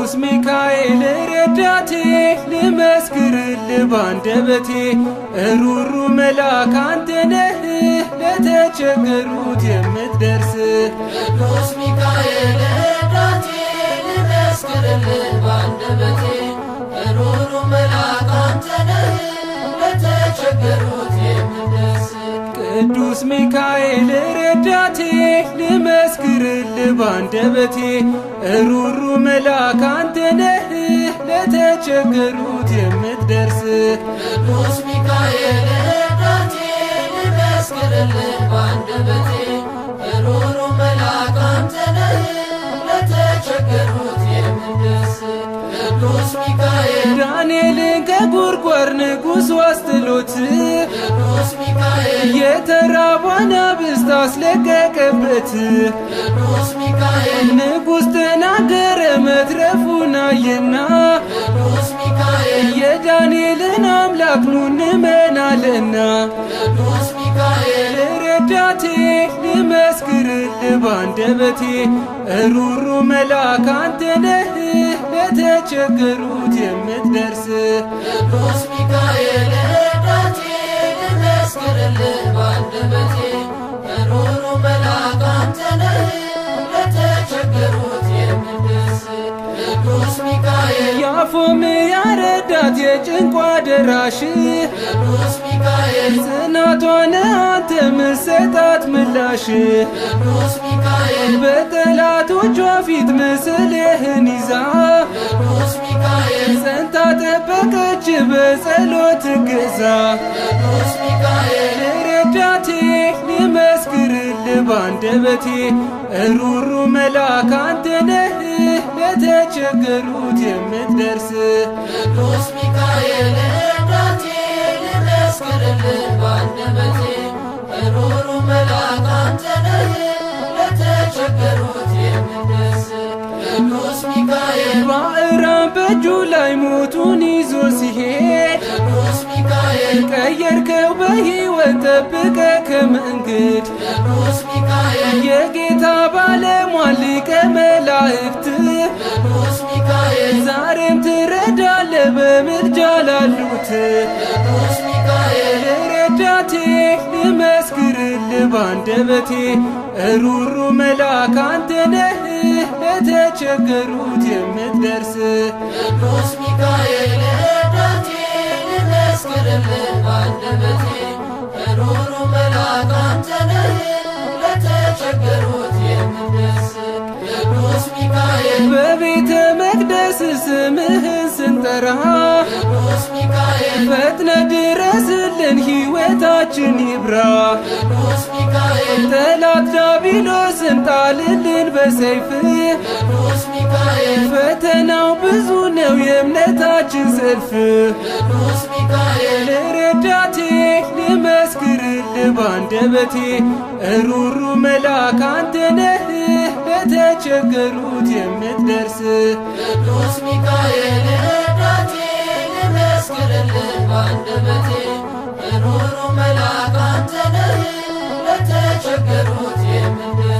ቅዱስ ሚካኤል ረዳቴ ልመስክርል ባንደበቴ ሩሩ መልአክ አንተ ነህ ለተቸገሩት የምትደርስ ቅዱስ ሚካኤል ረዳቴ ልመስክርል ባንደበቴ ሩሩ መልአክ አንተ ነህ ለተቸገሩት የምትደርስ ቅዱስ ሚካኤል ረዳቴ ልመስክርል ባንደበቴ ሩሩ መልአክ አንተ ነህ ለተቸገሩት የምትደርስ ቅዱስ ሚካኤል ረዳቴ ልመስክርል ባንደበቴ ሩሩ መልአክ አንተ ነህ ለተቸገሩት የምትደርስ ቅዱስ ሚካኤል ዳንኤልን ከጉድጓድ ንጉሥ አስጥሎት ቅዱስ ሚካኤል የተራበ አናብስት አስለቀቀበት ቅዱስ ሚካኤል ንጉሥ ተናገረ መትረፉን አየና ቅዱስ ሚካኤል የዳንኤልን አምላክ ኑ እንመናለና ቅዱስ ሚካኤል ረዳቴ ልመስክርል ባንደበቴ ሩሩ መልአክ አንተ ነህ ለተቸገሩት የምትደርስ ቅዱስ ሚካኤል ረዳቴ ልመስክርል ባንደበቴ ሩሩ መልአክ አንተ ነህ ለተቸገሩት የምትደርስ ቅዱስ ሚካኤል ያፎምያ ረዳት የጭንቋ ደራሽ ቅዱስ ሚካኤል ጽናቷን አንተ ምሰጣት ምላሽ ቅዱስ ሚካኤል በጠላቶቿ ፊት ምስልህን ይዛ ቅዱስ ሚካኤል ጸንታ ጠበቀች በጸሎት ገዛ ቅዱስ ሚካኤል ረዳቴ ልመስክርል ባንደበቴ ሩሩ መልአክ አንተ ነህ ለተቸገሩት የምትደርስ ቅዱስ ሚካኤል ረዳቴ ልመስክርል ባንደበቴ ሩሩ መልአክ አንተ ነህ ለተቸገሩት የምትደርስ ቅዱስ ሚካኤል ባዕራን በእጁ ላይ ሞቱን ይዞ ሲሄድ ቅዱስ ሚካኤል ቀየርከው በሕይወት ጠብቀ ከመንገድ ቅዱስ ሚካኤል የጌታ ባለሟል ሊቀ መላእክት ቅዱስ ሚካኤል ዛሬም ትረዳለ በምልጃ ላሉት ቅዱስ ሚካኤል ረዳቴ ልመስክርል ባንደበቴ ሩሩ መልአክ አንተ ነህ ለተቸገሩት የምትደርስ ቅዱስ ሚካኤል ረዳቴ ልመስክርል ባንደበቴ ሩሩ መልአክ አንተ ነህ ለተቸገሩት የምትደርስ ቅዱስ ሚካኤል በቤተ መቅደስ ስምህን ስንጠራ ቅዱስ ሚካኤል ፈጥነ ድረስልን ሕይወታችን ይብራ ቅዱስ ሚካኤል ጠላት ዲያብሎስን ጣልልን በሰይፍ ቅዱስ ሚካኤል ፈተናው ብዙ ነው የእምነታችን ሰልፍ ቅዱስ ሚካኤል ረዳቴ ልመስክርል ባንደበቴ ሩሩ መልአክ አንተ ነህ ለተቸገሩት የምትደርስ ቅዱስ ሚካኤል ረዳቴ ልመስክርል ባንደበቴ ሩሩ መልአክ አንተ ነህ ለተቸገሩት የምትደርስ